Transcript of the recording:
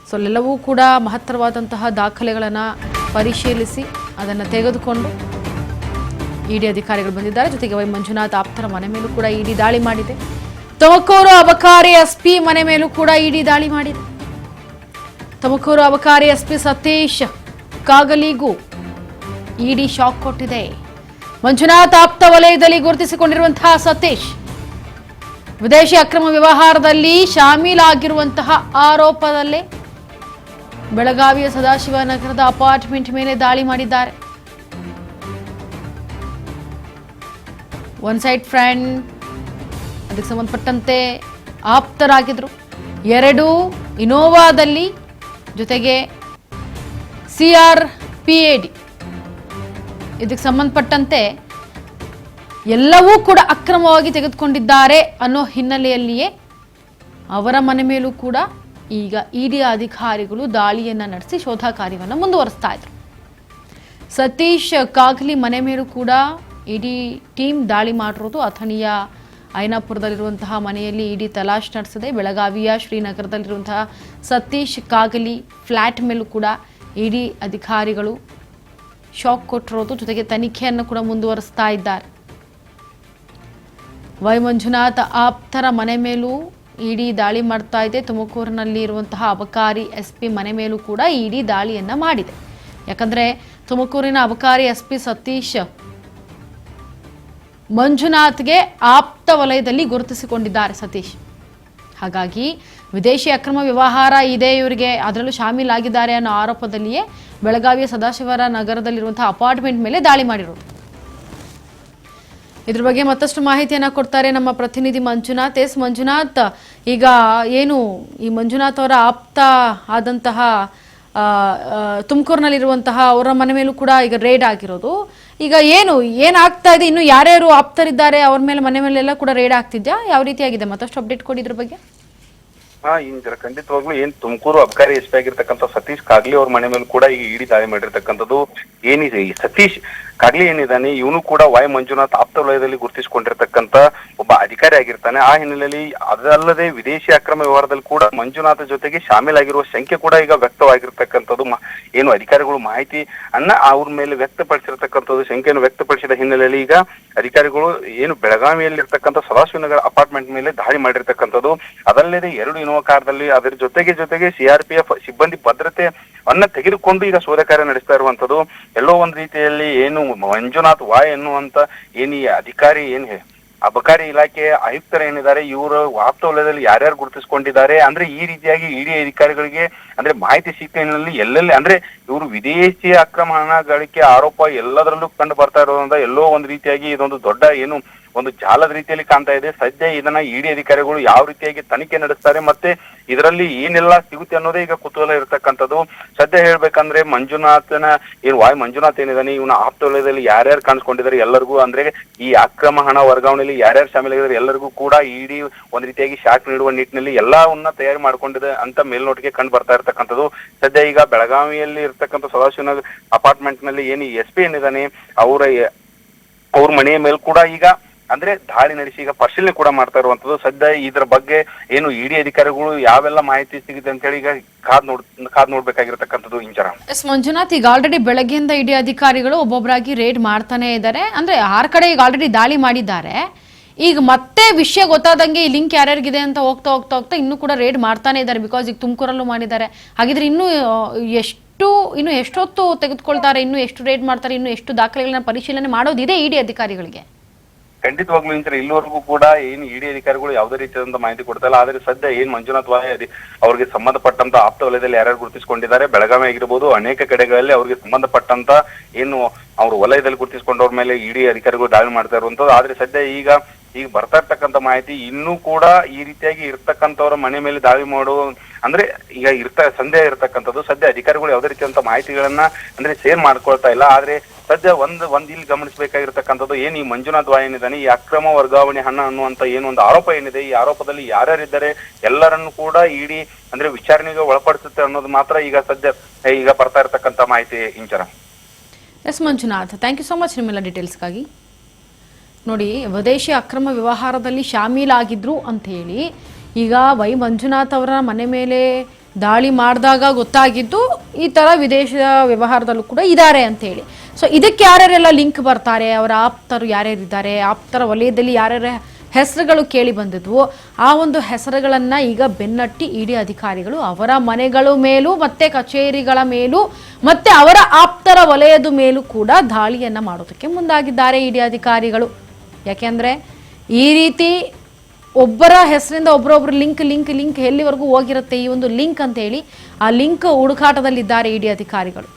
So ಎಲ್ಲವೂ ಕೂಡ ಮಹತ್ತರವಾದಂತಹ ದಾಖಲೆಗಳನ್ನು ಪರಿಶೀಲಿಸಿ ಅದನ್ನು ತೆಗೆದುಕೊಂಡು ಇಡಿ ಅಧಿಕಾರಿಗಳು ಬಂದಿದ್ದಾರೆ. ಜೊತೆಗೆ ವೈ ಮಂಜುನಾಥ್ ಆಪ್ತರ ಮನೆ ಮೇಲೂ ಕೂಡ ಇಡಿ ದಾಳಿ ಮಾಡಿದೆ. ತುಮಕೂರು ಅಬಕಾರಿ ಎಸ್ಪಿ ಮನೆ ಮೇಲೂ ಕೂಡ ಇಡಿ ದಾಳಿ ಮಾಡಿದೆ. ತುಮಕೂರು ಅಬಕಾರಿ ಎಸ್ಪಿ ಸತೀಶ್ ಕಾಗಲಿಗೂ ಇಡಿ ಶಾಕ್ ಕೊಟ್ಟಿದೆ. ಮಂಜುನಾಥ್ ಆಪ್ತ ವಲಯದಲ್ಲಿ ಗುರುತಿಸಿಕೊಂಡಿರುವಂತಹ ಸತೀಶ್ ವಿದೇಶಿ ಅಕ್ರಮ ವ್ಯವಹಾರದಲ್ಲಿ ಶಾಮೀಲಾಗಿರುವಂತಹ ಆರೋಪದಲ್ಲೇ ಬೆಳಗಾವಿಯ ಸದಾಶಿವನಗರದ ಅಪಾರ್ಟ್ಮೆಂಟ್ ಮೇಲೆ ದಾಳಿ ಮಾಡಿದ್ದಾರೆ. ಒನ್ ಸೈಡ್ ಫ್ರೆಂಡ್ ಅದಕ್ಕೆ ಸಂಬಂಧಪಟ್ಟಂತೆ ಆಪ್ತರಾಗಿದ್ರು. 2 ಇನೋವಾದಲ್ಲಿ ಜೊತೆಗೆ CRPAD ಇದಕ್ಕೆ ಸಂಬಂಧಪಟ್ಟಂತೆ ಎಲ್ಲವೂ ಕೂಡ ಅಕ್ರಮವಾಗಿ ತೆಗೆದುಕೊಂಡಿದ್ದಾರೆ ಅನ್ನೋ ಹಿನ್ನೆಲೆಯಲ್ಲಿಯೇ ಅವರ ಮನೆ ಮೇಲೂ ಕೂಡ ಈಗ ಇಡಿ ಅಧಿಕಾರಿಗಳು ದಾಳಿಯನ್ನು ನಡೆಸಿ ಶೋಧ ಕಾರ್ಯವನ್ನು ಮುಂದುವರಿಸ್ತಾ ಇದ್ರು. ಸತೀಶ್ ಕಾಗಲಿ ಮನೆ ಮೇಲೂ ಕೂಡ ಇಡಿ ಟೀಮ್ ದಾಳಿ ಮಾಡಿರೋದು. ಅಥಣಿಯ ಐನಾಪುರದಲ್ಲಿರುವಂತಹ ಮನೆಯಲ್ಲಿ ಇಡಿ ತಲಾಶ್ ನಡೆಸಿದೆ. ಬೆಳಗಾವಿಯ ಶ್ರೀನಗರದಲ್ಲಿರುವಂತಹ ಸತೀಶ್ ಕಾಗಲಿ ಫ್ಲ್ಯಾಟ್ ಮೇಲೂ ಕೂಡ ಇಡಿ ಅಧಿಕಾರಿಗಳು ಶಾಕ್ ಕೊಟ್ಟಿರೋದು. ಜೊತೆಗೆ ತನಿಖೆಯನ್ನು ಕೂಡ ಮುಂದುವರಿಸ್ತಾ ಇದ್ದಾರೆ. ವೈ ಮಂಜುನಾಥ್ ಆಪ್ತರ ಮನೆ ಮೇಲೂ ಇಡಿ ದಾಳಿ ಮಾಡ್ತಾ ಇದೆ. ತುಮಕೂರಿನಲ್ಲಿ ಇರುವಂತಹ ಅಬಕಾರಿ ಎಸ್ಪಿ ಮನೆ ಮೇಲೂ ಕೂಡ ಇಡಿ ದಾಳಿಯನ್ನ ಮಾಡಿದೆ. ಯಾಕಂದ್ರೆ ತುಮಕೂರಿನ ಅಬಕಾರಿ ಎಸ್ಪಿ ಸತೀಶ್ ಮಂಜುನಾಥ್ಗೆ ಆಪ್ತ ವಲಯದಲ್ಲಿ ಗುರುತಿಸಿಕೊಂಡಿದ್ದಾರೆ ಸತೀಶ್. ಹಾಗಾಗಿ ವಿದೇಶಿ ಅಕ್ರಮ ವ್ಯವಹಾರ ಇದೆ ಇವರಿಗೆ, ಅದರಲ್ಲೂ ಶಾಮೀಲಾಗಿದ್ದಾರೆ ಅನ್ನೋ ಆರೋಪದಲ್ಲಿಯೇ ಬೆಳಗಾವಿಯ ಸದಾಶಿವರ ನಗರದಲ್ಲಿರುವಂತಹ ಅಪಾರ್ಟ್ಮೆಂಟ್ ಮೇಲೆ ದಾಳಿ ಮಾಡಿರೋದು. ಇದ್ರ ಬಗ್ಗೆ ಮತ್ತಷ್ಟು ಮಾಹಿತಿಯನ್ನು ಕೊಡ್ತಾರೆ ನಮ್ಮ ಪ್ರತಿನಿಧಿ ಮಂಜುನಾಥ್. ಮಂಜುನಾಥ್, ಈಗ ಏನು ಈ ಮಂಜುನಾಥ್ ಅವರ ಆಪ್ತ ಆದಂತಹ ತುಮಕೂರಿನಲ್ಲಿರುವಂತಹ ಅವರ ಮನೆ ಮೇಲೂ ಕೂಡ ಈಗ ರೇಡ್ ಆಗಿರೋದು. ಈಗ ಏನಾಗ್ತಾ ಇದೆ, ಇನ್ನು ಯಾರ್ಯಾರು ಆಪ್ತರಿದ್ದಾರೆ ಅವ್ರ ಮೇಲೆ ಮನೆ ಮೇಲೆಲ್ಲ ಕೂಡ ರೇಡ್ ಆಗ್ತಿದ್ಯಾ? ಯಾವ ರೀತಿಯಾಗಿದೆ? ಮತ್ತಷ್ಟು ಅಪ್ಡೇಟ್ ಕೊಡಿ ಇದ್ರ ಬಗ್ಗೆ. ಖಂಡಿತವಾಗ್ಲೂ ತುಮಕೂರು ಅಬಕಾರಿ ಎಸ್ಪಿ ಆಗಿರ್ತಕ್ಕಂಥ ಸತೀಶ್ ಕಾಗ್ಲಿ ಅವ್ರ ಮನೆ ಮೇಲೆ ಕೂಡ ಈಗ ಇಡಿ ದಾಳಿ ಮಾಡಿರ್ತಕ್ಕಂಥದ್ದು. ಏನಿದೆ ಈ ಸತೀಶ್ ಕಾಗ್ಲಿ ಏನಿದ್ದಾನೆ, ಇವನು ಕೂಡ ವೈ ಮಂಜುನಾಥ್ ಆಪ್ತ ವಲಯದಲ್ಲಿ ಗುರುತಿಸಿಕೊಂಡಿರ್ತಕ್ಕಂಥ ಒಬ್ಬ ಅಧಿಕಾರಿ ಆಗಿರ್ತಾನೆ. ಆ ಹಿನ್ನೆಲೆಯಲ್ಲಿ ಅದಲ್ಲದೆ ವಿದೇಶಿ ಅಕ್ರಮ ವ್ಯವಹಾರದಲ್ಲಿ ಕೂಡ ಮಂಜುನಾಥ್ ಜೊತೆಗೆ ಶಾಮೀಲಾಗಿರುವ ಸಂಖ್ಯೆ ಕೂಡ ಈಗ ವ್ಯಕ್ತವಾಗಿರ್ತಕ್ಕಂಥದ್ದು. ಏನು ಅಧಿಕಾರಿಗಳು ಮಾಹಿತಿ ಅವ್ರ ಮೇಲೆ ವ್ಯಕ್ತಪಡಿಸಿರ್ತಕ್ಕಂಥದ್ದು, ಸಂಖ್ಯೆಯನ್ನು ವ್ಯಕ್ತಪಡಿಸಿದ ಹಿನ್ನೆಲೆಯಲ್ಲಿ ಈಗ ಅಧಿಕಾರಿಗಳು ಏನು ಬೆಳಗಾವಿಯಲ್ಲಿ ಇರ್ತಕ್ಕಂಥ ಸದಾಶಿವನಗರ ಅಪಾರ್ಟ್ಮೆಂಟ್ ಮೇಲೆ ದಾಳಿ ಮಾಡಿರ್ತಕ್ಕಂಥದ್ದು. ಅದಲ್ಲದೆ 2 ಇನೋವಾ ಕಾರ್ದಲ್ಲಿ ಅದರ ಜೊತೆಗೆ CRPF ಸಿಬ್ಬಂದಿ ಭದ್ರತೆ ತೆಗೆದುಕೊಂಡು ಈಗ ಶೋಧ ಕಾರ್ಯ ನಡೆಸ್ತಾ ಇರುವಂತದ್ದು. ಎಲ್ಲೋ ಒಂದ್ ರೀತಿಯಲ್ಲಿ ಏನು ಮಂಜುನಾಥ್ ವಾಯ್ ಎನ್ನುವಂತ ಈ ಅಧಿಕಾರಿ ಅಬಕಾರಿ ಇಲಾಖೆ ಆಯುಕ್ತರು ಏನಿದ್ದಾರೆ, ಇವರು ಆಪ್ತ ವಲಯದಲ್ಲಿ ಯಾರ್ಯಾರು ಗುರುತಿಸಿಕೊಂಡಿದ್ದಾರೆ ಅಂದ್ರೆ ಈ ರೀತಿಯಾಗಿ ಇಡಿ ಅಧಿಕಾರಿಗಳಿಗೆ ಅಂದ್ರೆ ಮಾಹಿತಿ ಸಿಕ್ಕ ಹಿನ್ನೆಲೆಯಲ್ಲಿ ಎಲ್ಲೆಲ್ಲಿ ಅಂದ್ರೆ ಇವರು ವಿದೇಶಿ ಅಕ್ರಮ ಹಣ ಗಳಿಕೆ ಆರೋಪ ಎಲ್ಲದರಲ್ಲೂ ಕಂಡು ಬರ್ತಾ ಇರೋದ್ರಿಂದ ಎಲ್ಲೋ ಒಂದ್ ರೀತಿಯಾಗಿ ಇದೊಂದು ದೊಡ್ಡ ಒಂದು ಜಾಲದ ರೀತಿಯಲ್ಲಿ ಕಾಣ್ತಾ ಇದೆ. ಸದ್ಯ ಇದನ್ನ ಇಡಿ ಅಧಿಕಾರಿಗಳು ಯಾವ ರೀತಿಯಾಗಿ ತನಿಖೆ ನಡೆಸ್ತಾರೆ ಮತ್ತೆ ಇದರಲ್ಲಿ ಏನೆಲ್ಲ ಸಿಗುತ್ತೆ ಅನ್ನೋದೇ ಈಗ ಕುತೂಹಲ ಇರತಕ್ಕಂಥದ್ದು. ಸದ್ಯ ಹೇಳ್ಬೇಕಂದ್ರೆ ವಾಯ್ ಮಂಜುನಾಥ್ ಏನಿದಾನೆ, ಇವನ ಆಪ್ತ ವಲಯದಲ್ಲಿ ಯಾರ್ಯಾರು ಕಾಣಿಸ್ಕೊಂಡಿದ್ದಾರೆ ಎಲ್ಲರಿಗೂ ಅಂದ್ರೆ ಈ ಅಕ್ರಮ ಹಣ ವರ್ಗಾವಣೆಯಲ್ಲಿ ಯಾರ್ಯಾರು ಶಾಮೀಲಾಗಿದ್ದಾರೆ ಎಲ್ಲರಿಗೂ ಕೂಡ ಇಡಿ ಒಂದ್ ರೀತಿಯಾಗಿ ಶಾಕ್ ನೀಡುವ ನಿಟ್ಟಿನಲ್ಲಿ ಎಲ್ಲವನ್ನ ತಯಾರಿ ಮಾಡ್ಕೊಂಡಿದೆ ಅಂತ ಮೇಲ್ನೋಟಿಗೆ ಕಂಡು ಬರ್ತಾ ಇರ್ತಕ್ಕಂಥದ್ದು. ಸದ್ಯ ಈಗ ಬೆಳಗಾವಿಯಲ್ಲಿ ಇರ್ತಕ್ಕಂಥ ಸದಾಶಿವನಗರ ಅಪಾರ್ಟ್ಮೆಂಟ್ ನಲ್ಲಿ ಎಸ್ಪಿ ಏನಿದಾನೆ ಅವ್ರ ಮನೆಯ ಮೇಲೆ ಕೂಡ ಈಗ ಅಂದ್ರೆ ದಾಳಿ ನಡೆಸಿ ಈಗ ಪರಿಶೀಲನೆ ಕೂಡ ಮಾಡ್ತಾ ಇರುವಂತದ್ದು. ಸದ್ಯ ಇದ್ರ ಬಗ್ಗೆ ಇಡಿ ಅಧಿಕಾರಿಗಳು ಯಾವೆಲ್ಲ ಮಾಹಿತಿ ಸಿಗುತ್ತೆ ಅಂತ ಹೇಳಿ ಈಗ ಕಾದ್ ನೋಡ್ಬೇಕಾಗಿರ್ತಕ್ಕಂಥದ್ದು. ಇಂಚರ ಮಂಜುನಾಥ್, ಈಗ ಆಲ್ರೆಡಿ ಬೆಳಗ್ಗೆಯಿಂದ ಇಡಿ ಅಧಿಕಾರಿಗಳು ಒಬ್ಬೊಬ್ಬರಾಗಿ ರೇಡ್ ಮಾಡ್ತಾನೆ ಇದ್ದಾರೆ. ಅಂದ್ರೆ 6 ಕಡೆ ಈಗ ಆಲ್ರೆಡಿ ದಾಳಿ ಮಾಡಿದ್ದಾರೆ. ಈಗ ಮತ್ತೆ ವಿಷಯ ಗೊತ್ತಾದಂಗೆ ಈ ಲಿಂಕ್ ಯಾರ್ಯಾರಿಗಿದೆ ಅಂತ ಹೋಗ್ತಾ ಇನ್ನೂ ಕೂಡ ರೇಡ್ ಮಾಡ್ತಾನೆ ಇದ್ದಾರೆ. ಬಿಕಾಸ್ ಈಗ ತುಮಕೂರಲ್ಲೂ ಮಾಡಿದ್ದಾರೆ. ಹಾಗಿದ್ರೆ ಇನ್ನು ಎಷ್ಟೊತ್ತು ತೆಗೆದುಕೊಳ್ತಾರೆ, ಇನ್ನು ಎಷ್ಟು ರೇಡ್ ಮಾಡ್ತಾರೆ, ಇನ್ನು ಎಷ್ಟು ದಾಖಲೆಗಳನ್ನ ಪರಿಶೀಲನೆ ಮಾಡೋದಿದೆ ಇಡಿ ಅಧಿಕಾರಿಗಳಿಗೆ? ಖಂಡಿತವಾಗ್ಲೂ ಇಲ್ಲಿವರೆಗೂ ಕೂಡ ಇಡಿ ಅಧಿಕಾರಿಗಳು ಯಾವುದೇ ರೀತಿಯಾದಂತ ಮಾಹಿತಿ ಕೊಡ್ತಾ ಇಲ್ಲ. ಆದ್ರೆ ಸದ್ಯ ಮಂಜುನಾಥ್ ವಾಯ್ ಅವ್ರಿಗೆ ಸಂಬಂಧಪಟ್ಟಂತ ಆಪ್ತ ವಲಯದಲ್ಲಿ ಯಾರ್ಯಾರು ಗುರುತಿಸಿಕೊಂಡಿದ್ದಾರೆ, ಬೆಳಗಾವಿ ಆಗಿರ್ಬೋದು ಅನೇಕ ಕಡೆಗಳಲ್ಲಿ ಅವ್ರಿಗೆ ಸಂಬಂಧಪಟ್ಟಂತ ಅವ್ರ ವಲಯದಲ್ಲಿ ಗುರುತಿಸಿಕೊಂಡವ್ರ ಮೇಲೆ ಇಡಿ ಅಧಿಕಾರಿಗಳು ದಾಳಿ ಮಾಡ್ತಾ ಇರುವಂತದ್ದು. ಆದ್ರೆ ಸದ್ಯ ಈಗ ಬರ್ತಾ ಇರ್ತಕ್ಕಂಥ ಮಾಹಿತಿ ಇನ್ನೂ ಕೂಡ ಈ ರೀತಿಯಾಗಿ ಇರ್ತಕ್ಕಂಥವ್ರ ಮನೆ ಮೇಲೆ ದಾಳಿ ಮಾಡುವ ಅಂದ್ರೆ ಈಗ ಸಂದೇಹ ಇರ್ತಕ್ಕಂಥದ್ದು. ಸದ್ಯ ಅಧಿಕಾರಿಗಳು ಯಾವುದೇ ರೀತಿಯಂತ ಮಾಹಿತಿಗಳನ್ನ ಅಂದ್ರೆ ಶೇರ್ ಮಾಡ್ಕೊಳ್ತಾ ಇಲ್ಲ. ಆದ್ರೆ ಸದ್ಯ ಒಂದ್ ಇಲ್ಲಿ ಗಮನಿಸಬೇಕಾಗಿರ್ತಕ್ಕಂಥದ್ದು ಈ ಮಂಜುನಾಥ್ ವಾಯ್ ಏನಿದ್ದಾನೆ, ಈ ಅಕ್ರಮ ವರ್ಗಾವಣೆ ಹಣ ಅನ್ನುವಂತ ಒಂದು ಆರೋಪ ಏನಿದೆ, ಈ ಆರೋಪದಲ್ಲಿ ಯಾರ್ಯಾರಿದ್ದಾರೆ ಎಲ್ಲರನ್ನು ಕೂಡ ಇಡಿ ಅಂದ್ರೆ ವಿಚಾರಣೆಗೆ ಒಳಪಡಿಸುತ್ತೆ ಅನ್ನೋದು ಮಾತ್ರ ಈಗ ಬರ್ತಾ ಇರ್ತಕ್ಕಂಥ ಮಾಹಿತಿ. Inchara Manjunath, thank you so much ನಿಮ್ಮೆಲ್ಲ ಡೀಟೇಲ್ಸ್ಗಾಗಿ. ನೋಡಿ, ವಿದೇಶಿ ಅಕ್ರಮ ವ್ಯವಹಾರದಲ್ಲಿ ಶಾಮೀಲಾಗಿದ್ರು ಅಂತ ಹೇಳಿ ಈಗ ವೈ ಮಂಜುನಾಥ್ ಅವರ ಮನೆ ಮೇಲೆ ದಾಳಿ ಮಾಡಿದಾಗ ಗೊತ್ತಾಗಿದ್ದು ಈ ಥರ ವಿದೇಶ ವ್ಯವಹಾರದಲ್ಲೂ ಕೂಡ ಇದ್ದಾರೆ ಅಂತೇಳಿ. ಸೊ ಇದಕ್ಕೆ ಯಾರ್ಯಾರೆಲ್ಲ ಲಿಂಕ್ ಬರ್ತಾರೆ, ಅವರ ಆಪ್ತರು ಯಾರ್ಯಾರಿದ್ದಾರೆ, ಆಪ್ತರ ವಲಯದಲ್ಲಿ ಯಾರ್ಯಾರ ಹೆಸರುಗಳು ಕೇಳಿ ಬಂದಿದ್ವು, ಆ ಒಂದು ಹೆಸರುಗಳನ್ನು ಈಗ ಬೆನ್ನಟ್ಟಿ ಇಡಿ ಅಧಿಕಾರಿಗಳು ಅವರ ಮನೆಗಳ ಮೇಲೂ ಮತ್ತೆ ಕಚೇರಿಗಳ ಮೇಲೂ ಮತ್ತೆ ಅವರ ಆಪ್ತರ ವಲಯದ ಮೇಲೂ ಕೂಡ ದಾಳಿಯನ್ನು ಮಾಡೋದಕ್ಕೆ ಮುಂದಾಗಿದ್ದಾರೆ ಇಡಿ ಅಧಿಕಾರಿಗಳು. ಯಾಕೆಂದರೆ ಈ ರೀತಿ ಒಬ್ಬರ ಹೆಸರಿಂದ ಒಬ್ಬರೊಬ್ಬರು ಲಿಂಕ್ ಎಲ್ಲಿವರೆಗೂ ಹೋಗಿರುತ್ತೆ ಈ ಒಂದು ಲಿಂಕ್ ಅಂತ ಹೇಳಿ ಆ ಲಿಂಕ್ ಹುಡುಕಾಟದಲ್ಲಿದ್ದಾರೆ ಇಡಿ ಅಧಿಕಾರಿಗಳು.